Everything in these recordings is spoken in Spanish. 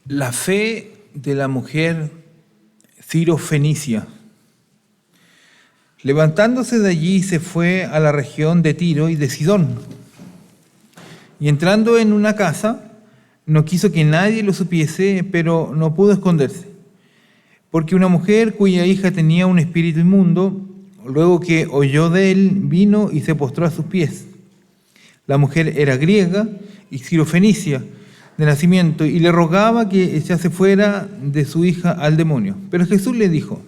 La fe de la mujer Ciro-Fenicia. Levantándose de allí se fue a la región de Tiro y de Sidón. Y entrando en una casa, no quiso que nadie lo supiese, pero no pudo esconderse. Porque una mujer cuya hija tenía un espíritu inmundo, luego que oyó de él, vino y se postró a sus pies. La mujer era griega y Ciro-Fenicia de nacimiento, y le rogaba que echase fuera de su hija al demonio. Pero Jesús le dijo: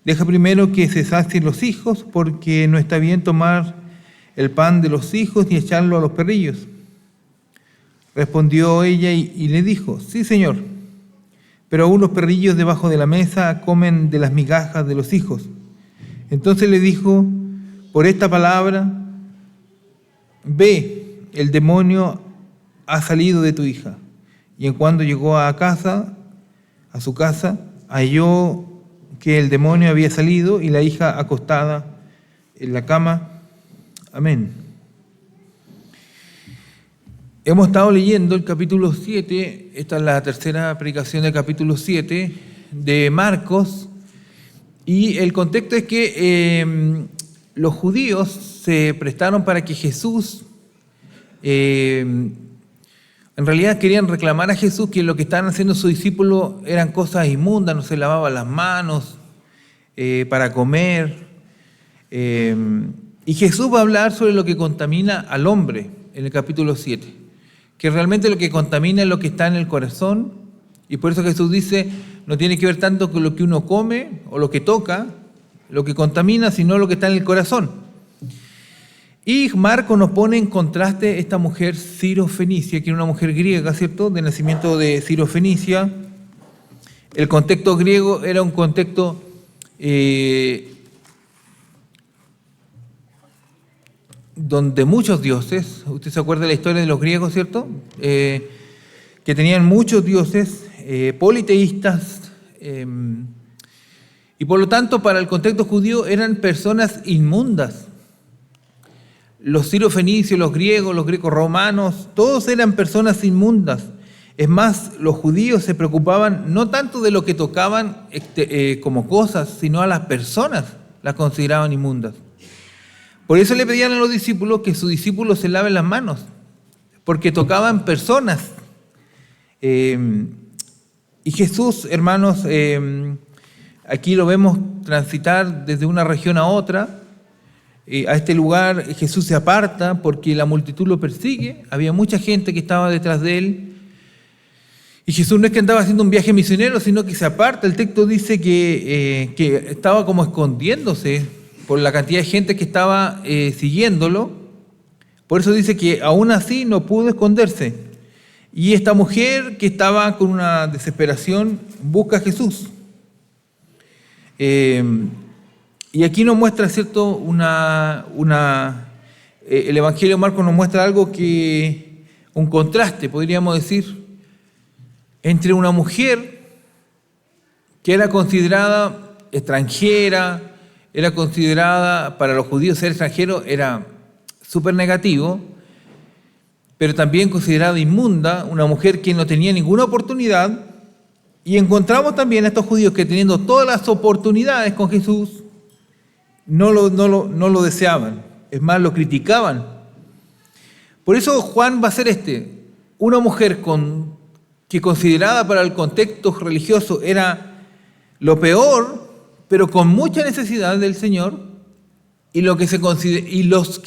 deja primero que se sacien los hijos, porque no está bien tomar el pan de los hijos ni echarlo a los perrillos. Respondió ella y le dijo: sí, Señor, pero aún los perrillos debajo de la mesa comen de las migajas de los hijos. Entonces le dijo: por esta palabra, ve, el demonio ha salido de tu hija. Y en cuanto llegó a su casa, halló que el demonio había salido y la hija acostada en la cama. Amén. Hemos estado leyendo el capítulo 7, esta es la tercera predicación del capítulo 7 de Marcos, y el contexto es que los judíos se prestaron para que Jesús, en realidad querían reclamar a Jesús que lo que estaban haciendo sus discípulos eran cosas inmundas, no se lavaban las manos para comer. Y Jesús va a hablar sobre lo que contamina al hombre en el capítulo 7, que realmente lo que contamina es lo que está en el corazón, y por eso Jesús dice, no tiene que ver tanto con lo que uno come o lo que toca, lo que contamina, sino lo que está en el corazón. Y Marcos nos pone en contraste esta mujer Ciro-Fenicia, que era una mujer griega, ¿cierto?, de nacimiento de Ciro-Fenicia. El contexto griego era un contexto donde muchos dioses, usted se acuerda de la historia de los griegos, ¿cierto?, que tenían muchos dioses, politeístas, y por lo tanto para el contexto judío eran personas inmundas. Los ciro-fenicios, los griegos romanos, todos eran personas inmundas. Es más, los judíos se preocupaban no tanto de lo que tocaban como cosas, sino a las personas las consideraban inmundas. Por eso le pedían a los discípulos que sus discípulos se laven las manos, porque tocaban personas. Y Jesús, hermanos, aquí lo vemos transitar desde una región a otra. A este lugar Jesús se aparta porque la multitud lo persigue, había mucha gente que estaba detrás de él, y Jesús no es que andaba haciendo un viaje misionero, sino que se aparta. El texto dice que estaba como escondiéndose por la cantidad de gente que estaba siguiéndolo. Por eso dice que aún así no pudo esconderse, y esta mujer que estaba con una desesperación busca a Jesús. Y aquí nos muestra, ¿cierto?, el Evangelio de Marcos nos muestra algo un contraste, podríamos decir, entre una mujer que era considerada extranjera, era considerada, para los judíos ser extranjero era súper negativo, pero también considerada inmunda, una mujer que no tenía ninguna oportunidad, y encontramos también a estos judíos que teniendo todas las oportunidades con Jesús, no lo deseaban, es más, lo criticaban. Por eso Juan va a ser una mujer que considerada para el contexto religioso era lo peor, pero con mucha necesidad del Señor, y los que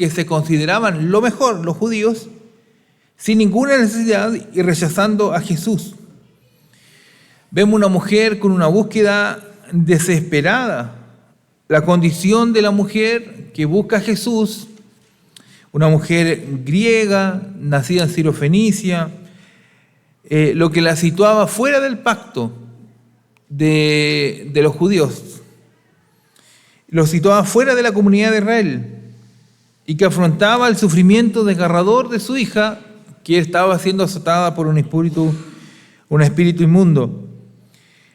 se consideraban lo mejor, los judíos, sin ninguna necesidad y rechazando a Jesús. Vemos una mujer con una búsqueda desesperada. La condición de la mujer que busca a Jesús, una mujer griega, nacida en Ciro-Fenicia, lo que la situaba fuera del pacto de los judíos, lo situaba fuera de la comunidad de Israel, y que afrontaba el sufrimiento desgarrador de su hija, que estaba siendo azotada por un espíritu inmundo.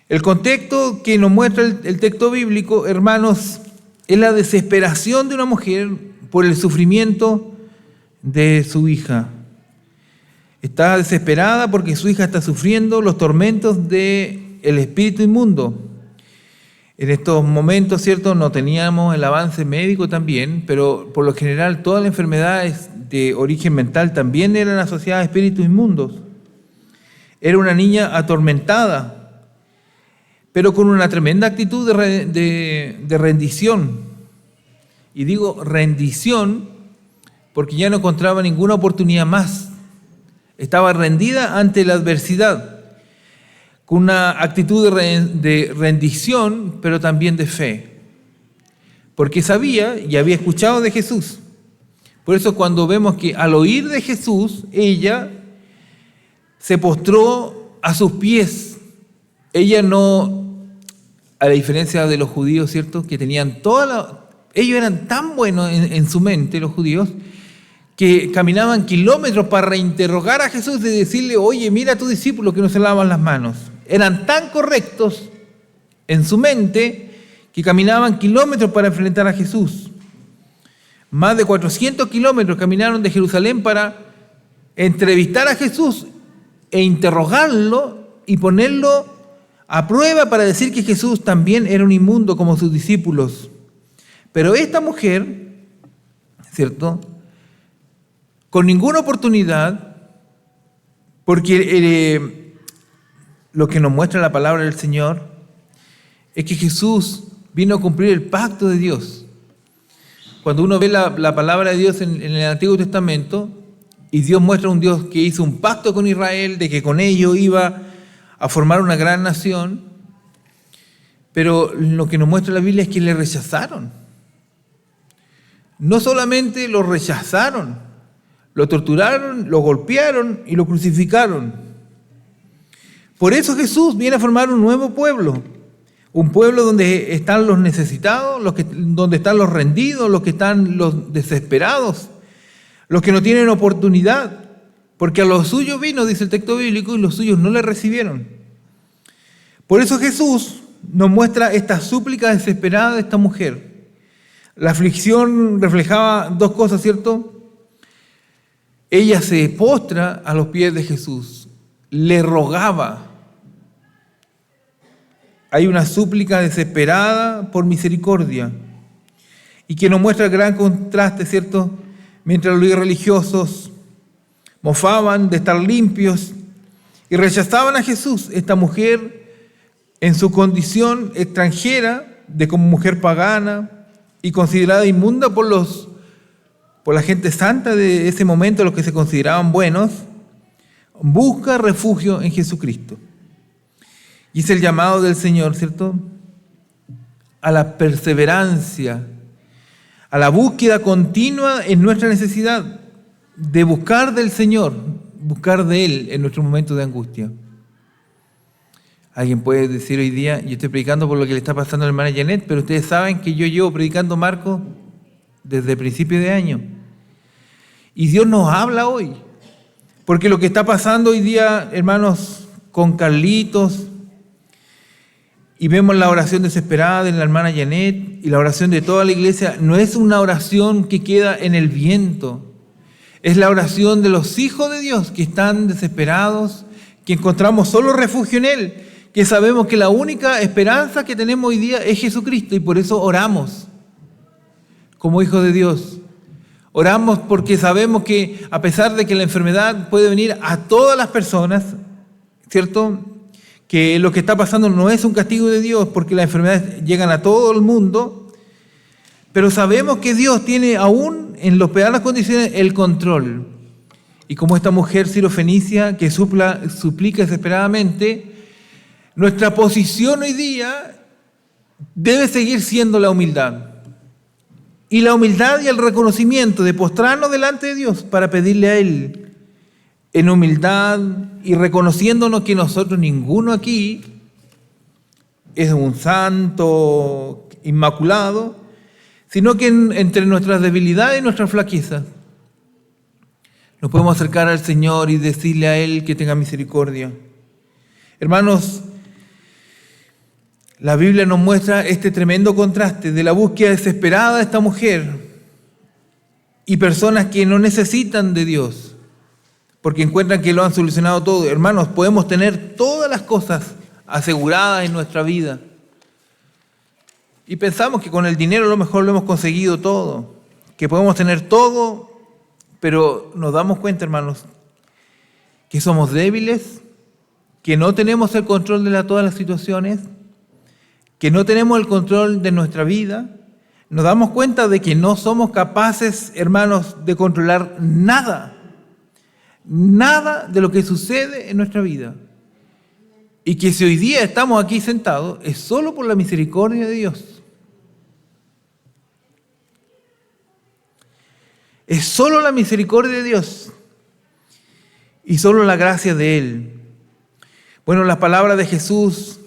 El contexto que nos muestra el texto bíblico, hermanos, es la desesperación de una mujer por el sufrimiento de su hija. Está desesperada porque su hija está sufriendo los tormentos del espíritu inmundo. En estos momentos, ¿cierto?, no teníamos el avance médico también, pero por lo general todas las enfermedades de origen mental también eran asociadas a espíritus inmundos. Era una niña atormentada, pero con una tremenda actitud de rendición. Y digo rendición porque ya no encontraba ninguna oportunidad más. Estaba rendida ante la adversidad, con una actitud de rendición, pero también de fe. Porque sabía y había escuchado de Jesús. Por eso cuando vemos que al oír de Jesús, ella se postró a sus pies. Ella no, a la diferencia de los judíos, ¿cierto?, que tenían ellos eran tan buenos en su mente, los judíos, que caminaban kilómetros para reinterrogar a Jesús y decirle, oye, mira a tu discípulo que no se lavan las manos. Eran tan correctos en su mente que caminaban kilómetros para enfrentar a Jesús. Más de 400 kilómetros caminaron de Jerusalén para entrevistar a Jesús e interrogarlo y ponerlo a prueba para decir que Jesús también era un inmundo como sus discípulos. Pero esta mujer, ¿cierto?, con ninguna oportunidad, porque lo que nos muestra la palabra del Señor es que Jesús vino a cumplir el pacto de Dios. Cuando uno ve la palabra de Dios en el Antiguo Testamento, y Dios muestra un Dios que hizo un pacto con Israel, de que con ellos iba a formar una gran nación, pero lo que nos muestra la Biblia es que le rechazaron. No solamente lo rechazaron, lo torturaron, lo golpearon y lo crucificaron. Por eso Jesús viene a formar un nuevo pueblo, un pueblo donde están los necesitados, donde están los rendidos, los que están los desesperados, los que no tienen oportunidad, porque a los suyos vino, dice el texto bíblico, y los suyos no le recibieron. Por eso Jesús nos muestra esta súplica desesperada de esta mujer. La aflicción reflejaba dos cosas, ¿cierto? Ella se postra a los pies de Jesús, le rogaba. Hay una súplica desesperada por misericordia y que nos muestra el gran contraste, ¿cierto? Mientras los irreligiosos mofaban de estar limpios y rechazaban a Jesús, esta mujer en su condición extranjera, de como mujer pagana y considerada inmunda por la gente santa de ese momento, los que se consideraban buenos, busca refugio en Jesucristo. Y es el llamado del Señor, ¿cierto?, a la perseverancia, a la búsqueda continua en nuestra necesidad de buscar del Señor, buscar de Él en nuestros momentos de angustia. Alguien puede decir hoy día, yo estoy predicando por lo que le está pasando a la hermana Janet, pero ustedes saben que yo llevo predicando Marcos desde principio de año. Y Dios nos habla hoy, porque lo que está pasando hoy día, hermanos, con Carlitos, y vemos la oración desesperada de la hermana Janet y la oración de toda la iglesia, no es una oración que queda en el viento, es la oración de los hijos de Dios que están desesperados, que encontramos solo refugio en Él, que sabemos que la única esperanza que tenemos hoy día es Jesucristo y por eso oramos como hijos de Dios. Oramos porque sabemos que a pesar de que la enfermedad puede venir a todas las personas, ¿cierto?, que lo que está pasando no es un castigo de Dios porque las enfermedades llegan a todo el mundo, pero sabemos que Dios tiene aún en los peores las condiciones el control. Y como esta mujer sirofenicia que suplica desesperadamente, nuestra posición hoy día debe seguir siendo la humildad. Y la humildad y el reconocimiento de postrarnos delante de Dios para pedirle a Él en humildad y reconociéndonos que nosotros ninguno aquí es un santo inmaculado, sino que entre nuestras debilidades y nuestras flaquezas nos podemos acercar al Señor y decirle a Él que tenga misericordia. Hermanos, la Biblia nos muestra este tremendo contraste de la búsqueda desesperada de esta mujer y personas que no necesitan de Dios, porque encuentran que lo han solucionado todo. Hermanos, podemos tener todas las cosas aseguradas en nuestra vida. Y pensamos que con el dinero a lo mejor lo hemos conseguido todo, que podemos tener todo, pero nos damos cuenta, hermanos, que somos débiles, que no tenemos el control de todas las situaciones, que no tenemos el control de nuestra vida. Nos damos cuenta de que no somos capaces, hermanos, de controlar nada de lo que sucede en nuestra vida. Y que si hoy día estamos aquí sentados, es solo por la misericordia de Dios. Es solo la misericordia de Dios y solo la gracia de Él. Bueno, las palabras de Jesús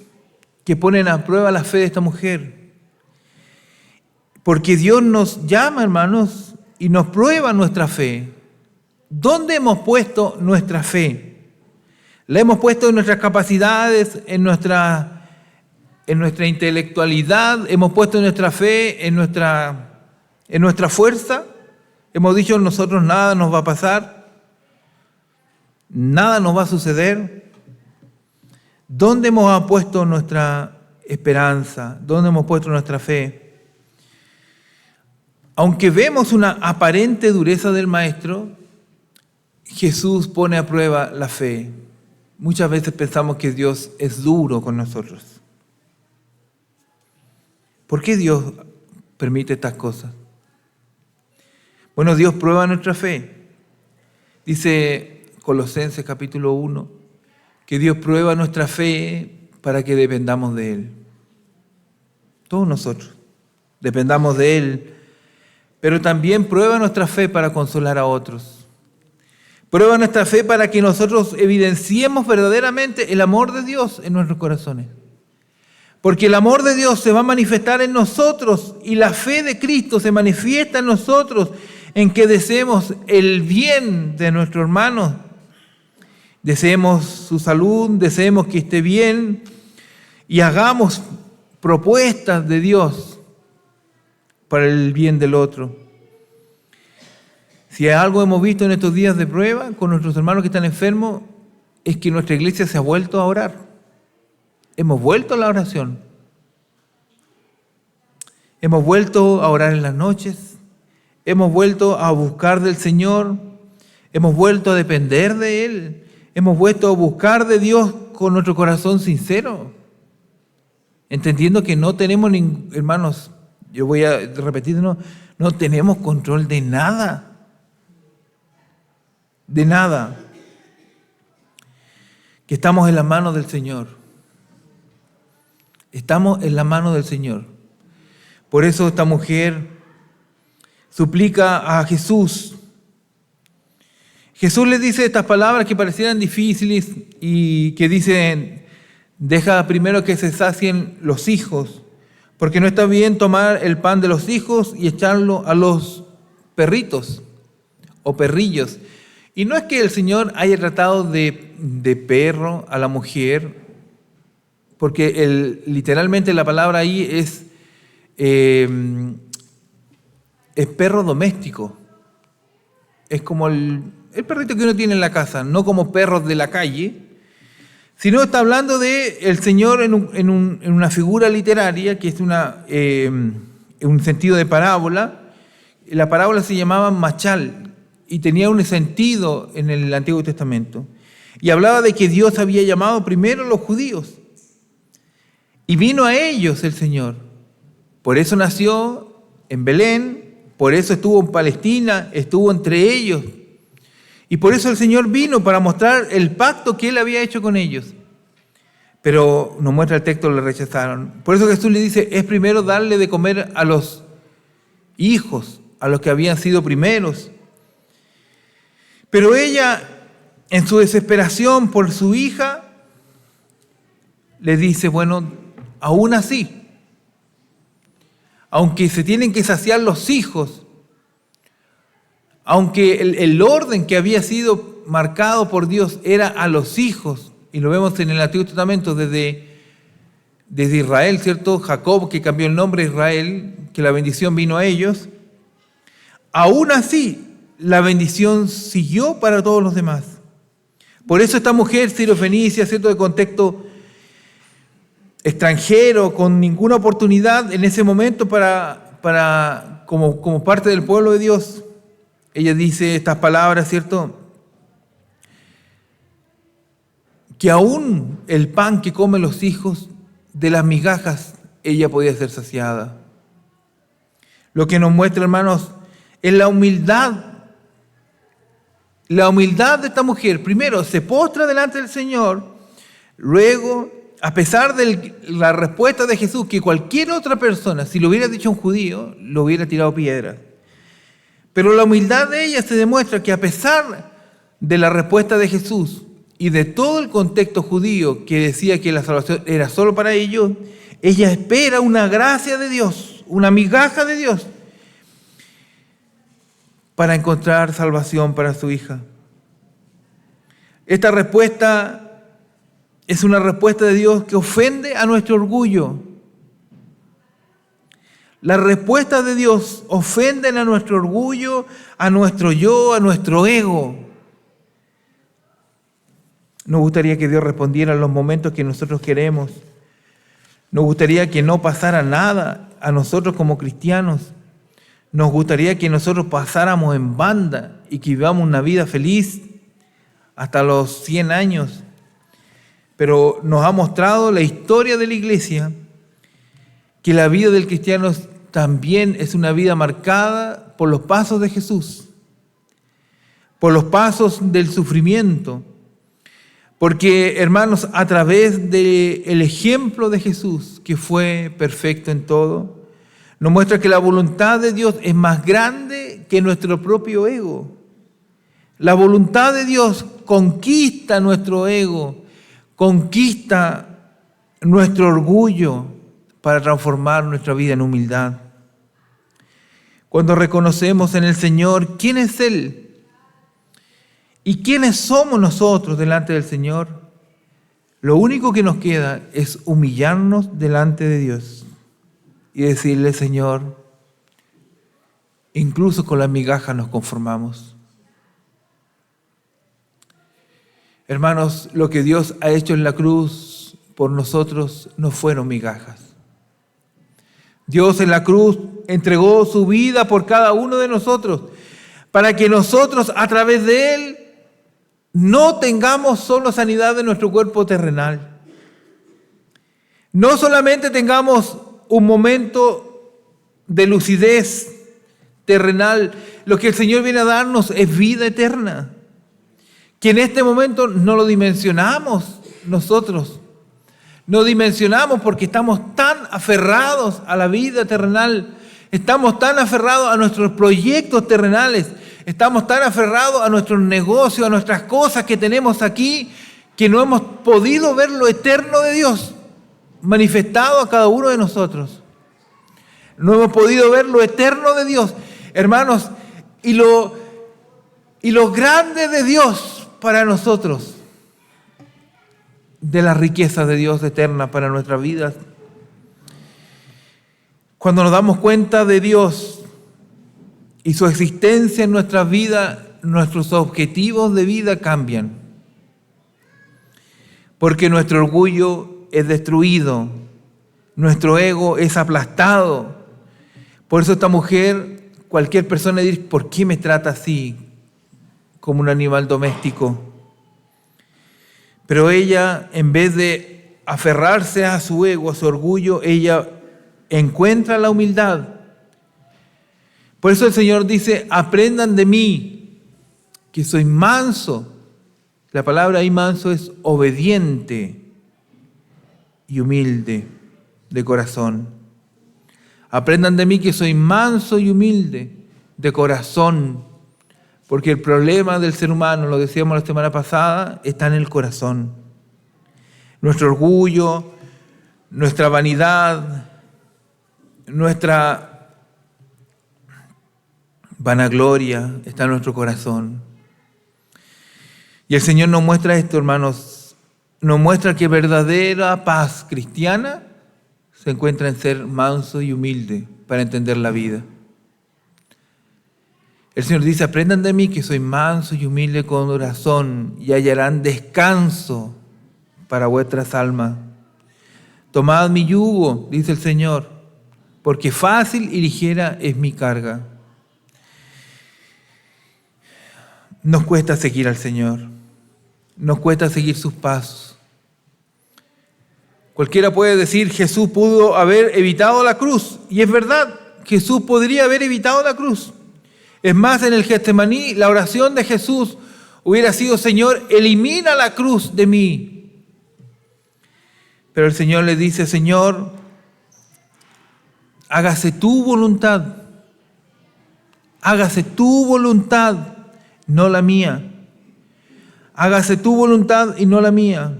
que ponen a prueba la fe de esta mujer. Porque Dios nos llama, hermanos, y nos prueba nuestra fe. ¿Dónde hemos puesto nuestra fe? ¿La hemos puesto en nuestras capacidades, en nuestra intelectualidad? ¿Hemos puesto nuestra fe en nuestra fuerza? Hemos dicho, nosotros nada nos va a pasar, nada nos va a suceder. ¿Dónde hemos puesto nuestra esperanza? ¿Dónde hemos puesto nuestra fe? Aunque vemos una aparente dureza del Maestro, Jesús pone a prueba la fe. Muchas veces pensamos que Dios es duro con nosotros. ¿Por qué Dios permite estas cosas? Bueno, Dios prueba nuestra fe. Dice Colosenses capítulo 1, que Dios prueba nuestra fe para que dependamos de Él. Todos nosotros dependamos de Él, pero también prueba nuestra fe para consolar a otros. Prueba nuestra fe para que nosotros evidenciemos verdaderamente el amor de Dios en nuestros corazones. Porque el amor de Dios se va a manifestar en nosotros y la fe de Cristo se manifiesta en nosotros, en que deseemos el bien de nuestro hermano, deseemos su salud, deseemos que esté bien y hagamos propuestas de Dios para el bien del otro. Si algo hemos visto en estos días de prueba con nuestros hermanos que están enfermos, es que nuestra iglesia se ha vuelto a orar. Hemos vuelto a la oración. Hemos vuelto a orar en las noches. Hemos vuelto a buscar del Señor. Hemos vuelto a depender de Él. Hemos vuelto a buscar de Dios con nuestro corazón sincero. Entendiendo que no tenemos, hermanos, yo voy a repetir, no tenemos control de nada. De nada. Que estamos en las manos del Señor. Estamos en la mano del Señor. Por eso esta mujer suplica a Jesús. Jesús les dice estas palabras que parecieran difíciles y que dicen, deja primero que se sacien los hijos, porque no está bien tomar el pan de los hijos y echarlo a los perritos o perrillos. Y no es que el Señor haya tratado de perro a la mujer, porque literalmente la palabra ahí es perro doméstico. Es como el perrito que uno tiene en la casa, no como perros de la calle, sino está hablando de el Señor en una figura literaria que es un sentido de parábola. La parábola se llamaba machal y tenía un sentido en el Antiguo Testamento. Y hablaba de que Dios había llamado primero a los judíos y vino a ellos el Señor. Por eso nació en Belén, por eso estuvo en Palestina, estuvo entre ellos. Y por eso el Señor vino para mostrar el pacto que Él había hecho con ellos. Pero nos muestra el texto, le rechazaron. Por eso Jesús le dice, es primero darle de comer a los hijos, a los que habían sido primeros. Pero ella, en su desesperación por su hija, le dice, bueno, aún así, aunque se tienen que saciar los hijos, aunque el orden que había sido marcado por Dios era a los hijos, y lo vemos en el Antiguo Testamento desde Israel, ¿cierto? Jacob, que cambió el nombre a Israel, que la bendición vino a ellos, aún así la bendición siguió para todos los demás. Por eso esta mujer sirofenicia, ¿cierto?, de contexto extranjero, con ninguna oportunidad en ese momento como parte del pueblo de Dios, ella dice estas palabras, ¿cierto?, que aún el pan que comen los hijos, de las migajas ella podía ser saciada. Lo que nos muestra, hermanos, es la humildad de esta mujer. Primero, se postra delante del Señor, luego, a pesar de la respuesta de Jesús, que cualquier otra persona, si lo hubiera dicho un judío, lo hubiera tirado piedras. Pero la humildad de ella se demuestra que a pesar de la respuesta de Jesús y de todo el contexto judío que decía que la salvación era solo para ellos, ella espera una gracia de Dios, una migaja de Dios, para encontrar salvación para su hija. Esta respuesta es una respuesta de Dios que ofende a nuestro orgullo. Las respuestas de Dios ofenden a nuestro orgullo, a nuestro yo, a nuestro ego. Nos gustaría que Dios respondiera en los momentos que nosotros queremos. Nos gustaría que no pasara nada a nosotros como cristianos. Nos gustaría que nosotros pasáramos en banda y que vivamos una vida feliz hasta los 100 años. Pero nos ha mostrado la historia de la iglesia que la vida del cristiano también es una vida marcada por los pasos de Jesús, por los pasos del sufrimiento. Porque, hermanos, a través del ejemplo de Jesús, que fue perfecto en todo, nos muestra que la voluntad de Dios es más grande que nuestro propio ego. La voluntad de Dios conquista nuestro ego, conquista nuestro orgullo para transformar nuestra vida en humildad. Cuando reconocemos en el Señor quién es Él y quiénes somos nosotros delante del Señor, lo único que nos queda es humillarnos delante de Dios y decirle: Señor, incluso con las migajas nos conformamos. Hermanos, lo que Dios ha hecho en la cruz por nosotros no fueron migajas. Dios en la cruz entregó su vida por cada uno de nosotros, para que nosotros a través de Él no tengamos solo sanidad de nuestro cuerpo terrenal. No solamente tengamos un momento de lucidez terrenal, lo que el Señor viene a darnos es vida eterna, que en este momento no lo dimensionamos nosotros. No dimensionamos porque estamos tan aferrados a la vida terrenal, estamos tan aferrados a nuestros proyectos terrenales, estamos tan aferrados a nuestros negocios, a nuestras cosas que tenemos aquí, que no hemos podido ver lo eterno de Dios manifestado a cada uno de nosotros. No hemos podido ver lo eterno de Dios, hermanos, y lo grande de Dios para nosotros, de la riqueza de Dios eterna para nuestras vidas. Cuando nos damos cuenta de Dios y su existencia en nuestras vidas, nuestros objetivos de vida cambian. Porque nuestro orgullo es destruido, nuestro ego es aplastado. Por eso esta mujer, cualquier persona dice: ¿por qué me trata así, como un animal doméstico? Pero ella, en vez de aferrarse a su ego, a su orgullo, ella encuentra la humildad. Por eso el Señor dice: aprendan de mí, que soy manso. La palabra ahí manso es obediente y humilde de corazón. Aprendan de mí que soy manso y humilde de corazón. Porque el problema del ser humano, lo decíamos la semana pasada, está en el corazón. Nuestro orgullo, nuestra vanidad, nuestra vanagloria está en nuestro corazón. Y el Señor nos muestra esto, hermanos. Nos muestra que verdadera paz cristiana se encuentra en ser manso y humilde para entender la vida. El Señor dice, aprendan de mí que soy manso y humilde de corazón y hallarán descanso para vuestras almas. Tomad mi yugo, dice el Señor, porque fácil y ligera es mi carga. Nos cuesta seguir al Señor, nos cuesta seguir sus pasos. Cualquiera puede decir, Jesús pudo haber evitado la cruz, y es verdad, Jesús podría haber evitado la cruz. Es más, en el Getsemaní, la oración de Jesús hubiera sido, Señor, elimina la cruz de mí. Pero el Señor le dice, Señor, hágase tu voluntad, no la mía. Hágase tu voluntad y no la mía.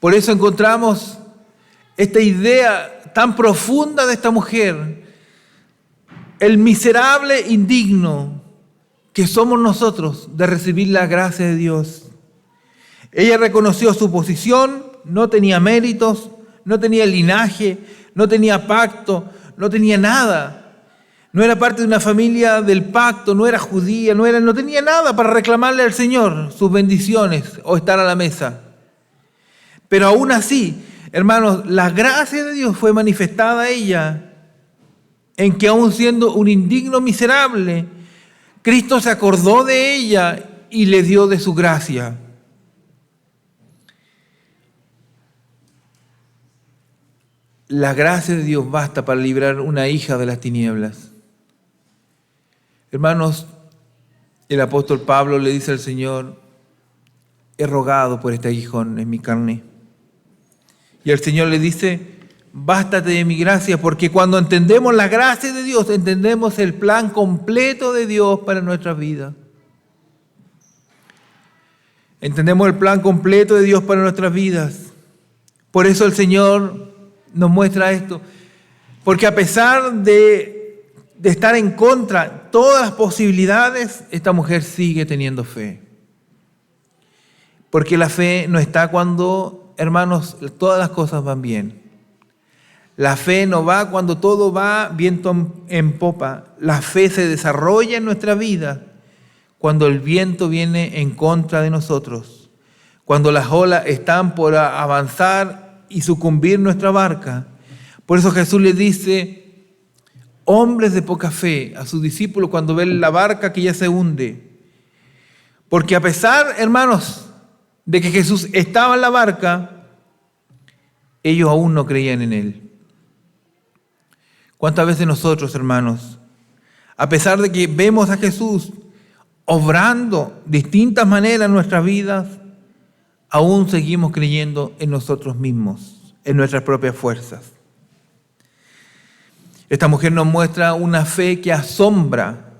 Por eso encontramos esta idea tan profunda de esta mujer, el miserable indigno que somos nosotros de recibir la gracia de Dios. Ella reconoció su posición, no tenía méritos, no tenía linaje, no tenía pacto, no tenía nada. No era parte de una familia del pacto, no era judía, no tenía nada para reclamarle al Señor sus bendiciones o estar a la mesa. Pero aún así, hermanos, la gracia de Dios fue manifestada a ella en que aún siendo un indigno miserable, Cristo se acordó de ella y le dio de su gracia. La gracia de Dios basta para librar una hija de las tinieblas. Hermanos, el apóstol Pablo le dice al Señor, he rogado por este aguijón en mi carne. Y el Señor le dice, bástate de mi gracia, porque cuando entendemos la gracia de Dios, entendemos el plan completo de Dios para nuestra vida. Entendemos el plan completo de Dios para nuestras vidas. Por eso el Señor nos muestra esto. Porque a pesar de estar en contra de todas las posibilidades, esta mujer sigue teniendo fe. Porque la fe no está cuando, hermanos, todas las cosas van bien. La fe no va cuando todo va viento en popa. La fe se desarrolla en nuestra vida cuando el viento viene en contra de nosotros. Cuando las olas están por avanzar y sucumbir nuestra barca. Por eso Jesús le dice, hombres de poca fe, a sus discípulos cuando ven la barca que ya se hunde. Porque a pesar, hermanos, de que Jesús estaba en la barca, ellos aún no creían en Él. ¿Cuántas veces nosotros, hermanos, a pesar de que vemos a Jesús obrando de distintas maneras en nuestras vidas, aún seguimos creyendo en nosotros mismos, en nuestras propias fuerzas? Esta mujer nos muestra una fe que asombra,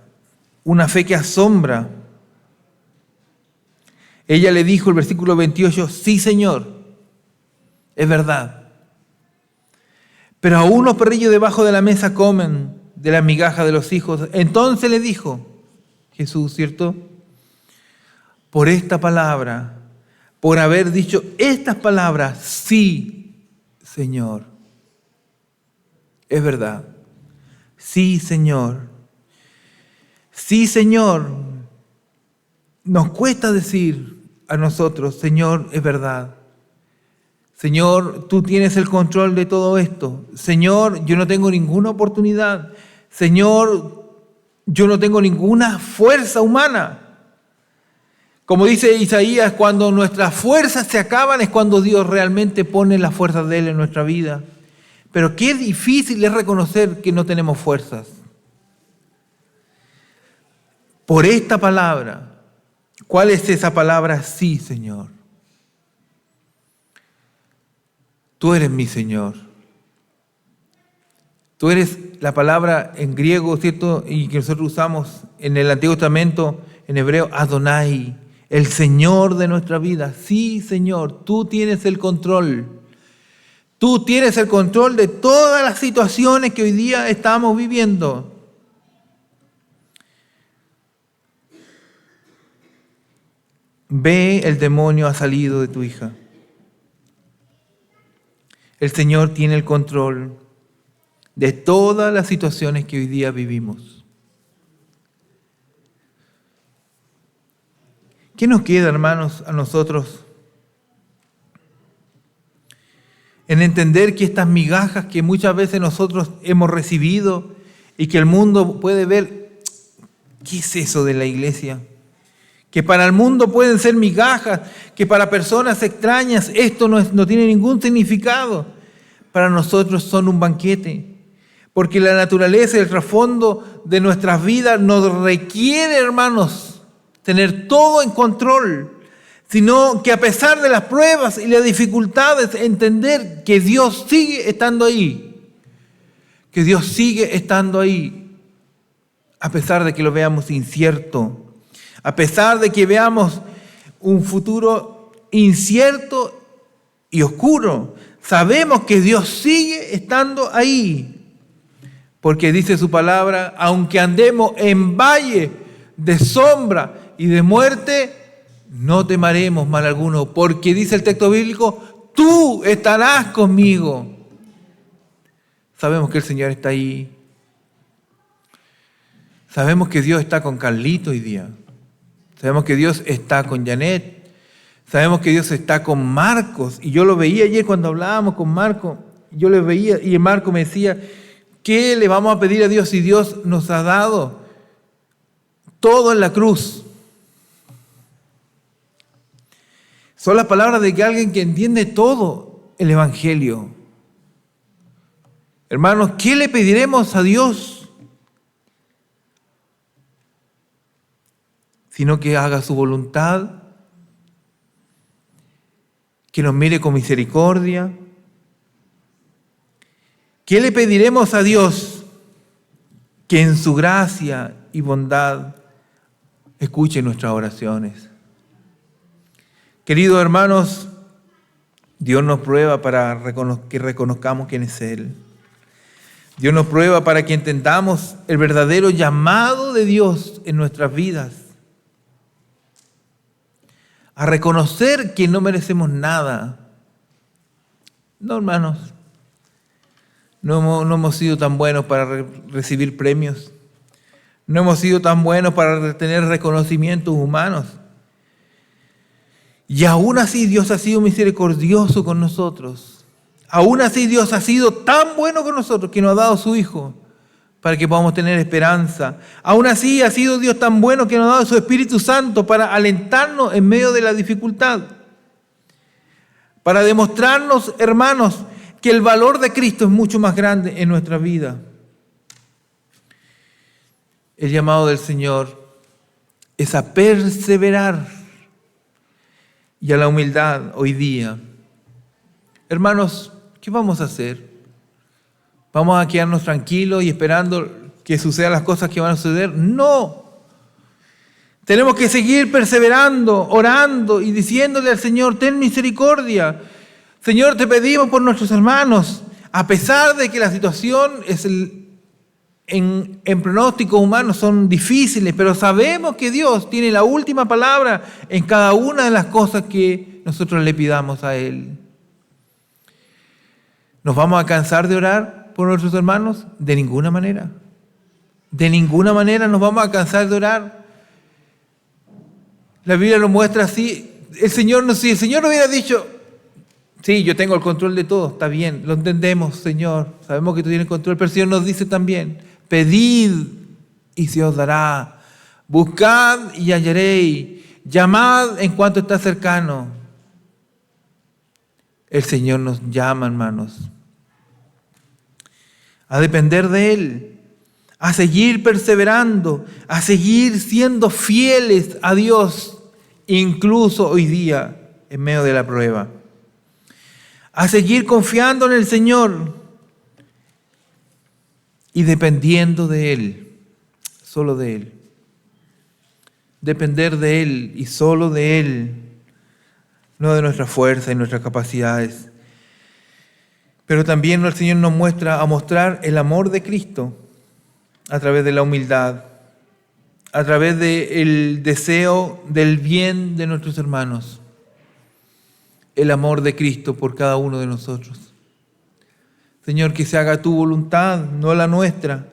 Ella le dijo, el versículo 28, sí, Señor, es verdad. Pero aún los perrillos debajo de la mesa comen de la migaja de los hijos. Entonces le dijo Jesús, ¿cierto? Por esta palabra, por haber dicho estas palabras, sí, Señor. Es verdad. Sí, Señor. Sí, Señor. Nos cuesta decir a nosotros, Señor, es verdad. Señor, tú tienes el control de todo esto. Señor, yo no tengo ninguna oportunidad. Señor, yo no tengo ninguna fuerza humana. Como dice Isaías, cuando nuestras fuerzas se acaban es cuando Dios realmente pone las fuerzas de Él en nuestra vida. Pero qué difícil es reconocer que no tenemos fuerzas. Por esta palabra. ¿Cuál es esa palabra? Sí, Señor. Tú eres mi Señor. Tú eres la palabra en griego, ¿cierto? Y que nosotros usamos en el Antiguo Testamento, en hebreo, Adonai, el Señor de nuestra vida. Sí, Señor, tú tienes el control. Tú tienes el control de todas las situaciones que hoy día estamos viviendo. Ve, el demonio ha salido de tu hija. El Señor tiene el control de todas las situaciones que hoy día vivimos. ¿Qué nos queda, hermanos, a nosotros? En entender que estas migajas que muchas veces nosotros hemos recibido y que el mundo puede ver, ¿qué es eso de la iglesia? Que para el mundo pueden ser migajas, que para personas extrañas esto no tiene ningún significado. Para nosotros son un banquete, porque la naturaleza y el trasfondo de nuestras vidas nos requiere, hermanos, tener todo en control, sino que a pesar de las pruebas y las dificultades, entender que Dios sigue estando ahí, que Dios sigue estando ahí, a pesar de que lo veamos incierto, a pesar de que veamos un futuro incierto y oscuro. Sabemos que Dios sigue estando ahí, porque dice su palabra, aunque andemos en valle de sombra y de muerte, no temeremos mal alguno, porque dice el texto bíblico, tú estarás conmigo. Sabemos que el Señor está ahí. Sabemos que Dios está con Carlito hoy día. Sabemos que Dios está con Janet. Sabemos que Dios está con Marcos. Y yo lo veía ayer cuando hablábamos con Marcos. Yo le veía y Marcos me decía, ¿qué le vamos a pedir a Dios si Dios nos ha dado todo en la cruz? Son las palabras de que alguien que entiende todo el Evangelio. Hermanos, ¿qué le pediremos a Dios? Sino que haga su voluntad, que nos mire con misericordia. ¿Qué le pediremos a Dios? Que en su gracia y bondad escuche nuestras oraciones. Queridos hermanos, Dios nos prueba para que reconozcamos quién es Él. Dios nos prueba para que entendamos el verdadero llamado de Dios en nuestras vidas. A reconocer que no merecemos nada. No, hermanos. No hemos sido tan buenos para recibir premios. No hemos sido tan buenos para tener reconocimientos humanos. Y aún así Dios ha sido misericordioso con nosotros. Aún así Dios ha sido tan bueno con nosotros que nos ha dado a su Hijo para que podamos tener esperanza. Aún así ha sido Dios tan bueno que nos ha dado su Espíritu Santo para alentarnos en medio de la dificultad. Para demostrarnos, hermanos, que el valor de Cristo es mucho más grande en nuestra vida. El llamado del Señor es a perseverar y a la humildad hoy día. Hermanos, ¿qué vamos a hacer? ¿Vamos a quedarnos tranquilos y esperando que sucedan las cosas que van a suceder? No. Tenemos que seguir perseverando, orando y diciéndole al Señor, ten misericordia. Señor, te pedimos por nuestros hermanos, a pesar de que la situación en pronósticos humanos son difíciles, pero sabemos que Dios tiene la última palabra en cada una de las cosas que nosotros le pidamos a Él. ¿Nos vamos a cansar de orar por nuestros hermanos? De ninguna manera. De ninguna manera nos vamos a cansar de orar. La Biblia lo muestra así. Si el Señor hubiera dicho, sí, yo tengo el control de todo, está bien, lo entendemos, Señor, sabemos que tú tienes control, pero el Señor nos dice también, pedid y se os dará, buscad y hallaréis, llamad en cuanto está cercano. El Señor nos llama, hermanos, a depender de Él, a seguir perseverando, a seguir siendo fieles a Dios, incluso hoy día, en medio de la prueba. A seguir confiando en el Señor y dependiendo de Él, solo de Él. Depender de Él y solo de Él, no de nuestra fuerza y nuestras capacidades. Pero también el Señor nos muestra a mostrar el amor de Cristo a través de la humildad, a través del deseo del bien de nuestros hermanos. El amor de Cristo por cada uno de nosotros. Señor, que se haga tu voluntad, no la nuestra,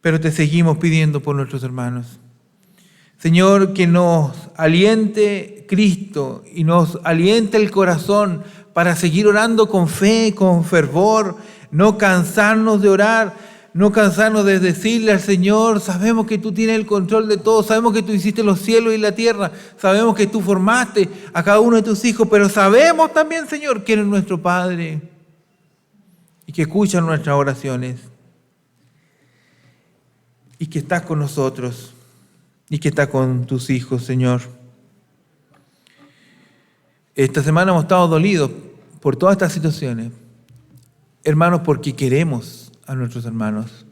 pero te seguimos pidiendo por nuestros hermanos. Señor, que nos aliente Cristo y nos aliente el corazón para seguir orando con fe, con fervor, no cansarnos de orar, no cansarnos de decirle al Señor: sabemos que tú tienes el control de todo, sabemos que tú hiciste los cielos y la tierra, sabemos que tú formaste a cada uno de tus hijos, pero sabemos también, Señor, que eres nuestro Padre y que escuchas nuestras oraciones y que estás con nosotros y que estás con tus hijos, Señor. Esta semana hemos estado dolidos por todas estas situaciones, hermanos, porque queremos a nuestros hermanos.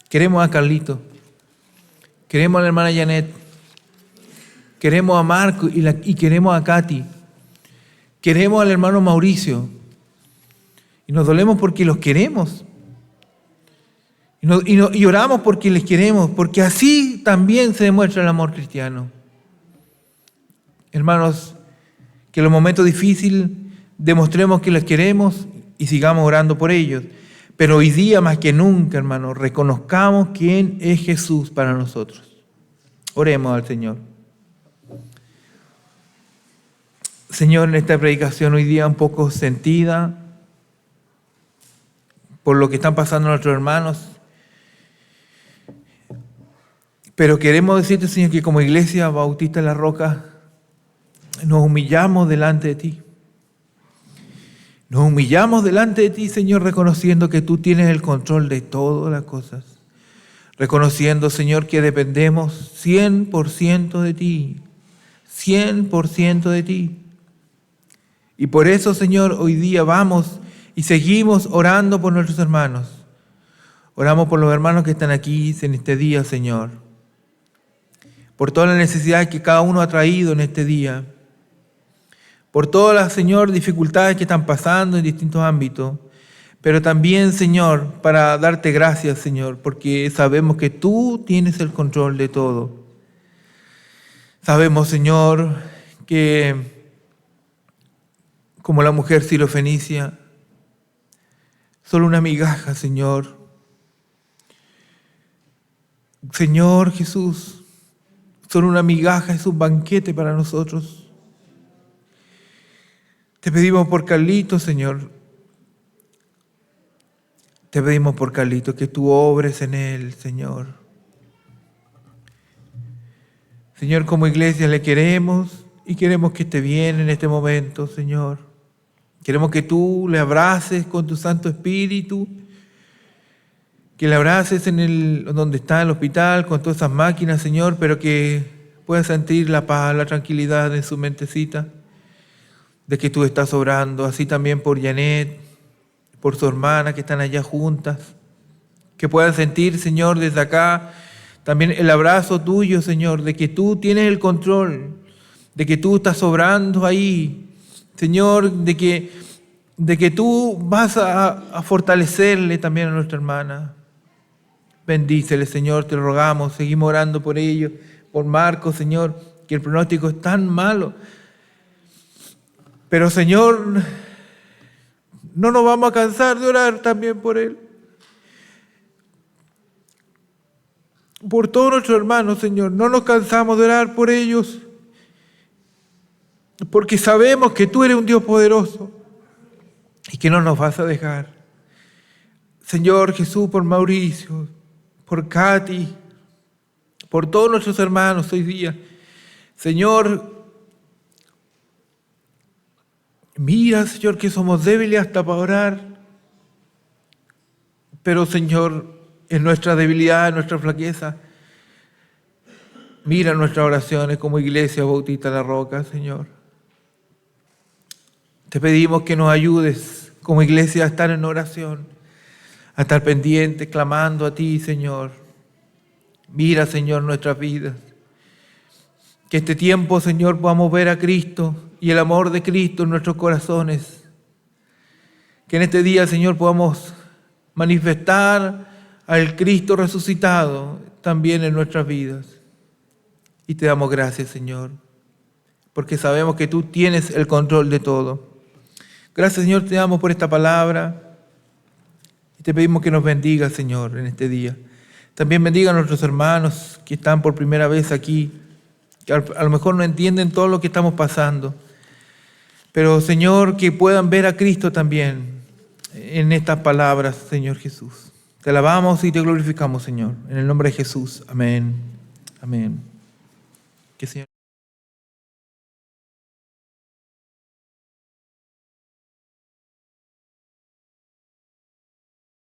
Queremos a Carlito, queremos a la hermana Janet, queremos a Marco y queremos a Katy, queremos al hermano Mauricio y nos dolemos porque los queremos y oramos porque les queremos, porque así también se demuestra el amor cristiano. Hermanos, que en los momentos difíciles demostremos que les queremos y sigamos orando por ellos. Pero hoy día más que nunca, hermanos, reconozcamos quién es Jesús para nosotros. Oremos al Señor. Señor, en esta predicación hoy día un poco sentida por lo que están pasando nuestros hermanos, pero queremos decirte, Señor, que como Iglesia Bautista de la Roca nos humillamos delante de ti. Nos humillamos delante de ti, Señor, reconociendo que tú tienes el control de todas las cosas. Reconociendo, Señor, que dependemos 100% de ti. 100% de ti. Y por eso, Señor, hoy día vamos y seguimos orando por nuestros hermanos. Oramos por los hermanos que están aquí en este día, Señor. Por todas las necesidades que cada uno ha traído en este día. Por todas las, Señor, dificultades que están pasando en distintos ámbitos, pero también, Señor, para darte gracias, Señor, porque sabemos que tú tienes el control de todo. Sabemos, Señor, que como la mujer sirofenicia, solo una migaja, Señor. Señor Jesús, solo una migaja es un banquete para nosotros. Te pedimos por Carlito, Señor. Te pedimos por Carlito que tú obres en él, Señor. Señor, como iglesia le queremos y queremos que esté bien en este momento, Señor. Queremos que tú le abraces con tu Santo Espíritu, que le abraces donde está el hospital, con todas esas máquinas, Señor, pero que pueda sentir la paz, la tranquilidad en su mentecita, de que tú estás obrando, así también por Janet, por su hermana que están allá juntas, que puedan sentir, Señor, desde acá también el abrazo tuyo, Señor, de que tú tienes el control, de que tú estás obrando ahí, Señor, de que tú vas a fortalecerle también a nuestra hermana. Bendícele, Señor, te rogamos, seguimos orando por ellos, por Marco, Señor, que el pronóstico es tan malo. Pero, Señor, no nos vamos a cansar de orar también por él. Por todos nuestros hermanos, Señor, no nos cansamos de orar por ellos, porque sabemos que tú eres un Dios poderoso y que no nos vas a dejar. Señor Jesús, por Mauricio, por Katy, por todos nuestros hermanos hoy día. Señor, mira, Señor, que somos débiles hasta para orar, pero, Señor, en nuestra debilidad, en nuestra flaqueza, mira nuestras oraciones como Iglesia Bautista de la Roca, Señor. Te pedimos que nos ayudes como iglesia a estar en oración, a estar pendientes, clamando a ti, Señor. Mira, Señor, nuestras vidas. Que este tiempo, Señor, podamos ver a Cristo y el amor de Cristo en nuestros corazones. Que en este día, Señor, podamos manifestar al Cristo resucitado también en nuestras vidas. Y te damos gracias, Señor, porque sabemos que tú tienes el control de todo. Gracias, Señor, te damos por esta palabra y te pedimos que nos bendiga, Señor, en este día. También bendiga a nuestros hermanos que están por primera vez aquí, que a lo mejor no entienden todo lo que estamos pasando. Pero, Señor, que puedan ver a Cristo también en estas palabras, Señor Jesús. Te alabamos y te glorificamos, Señor. En el nombre de Jesús. Amén. Amén. Que Señor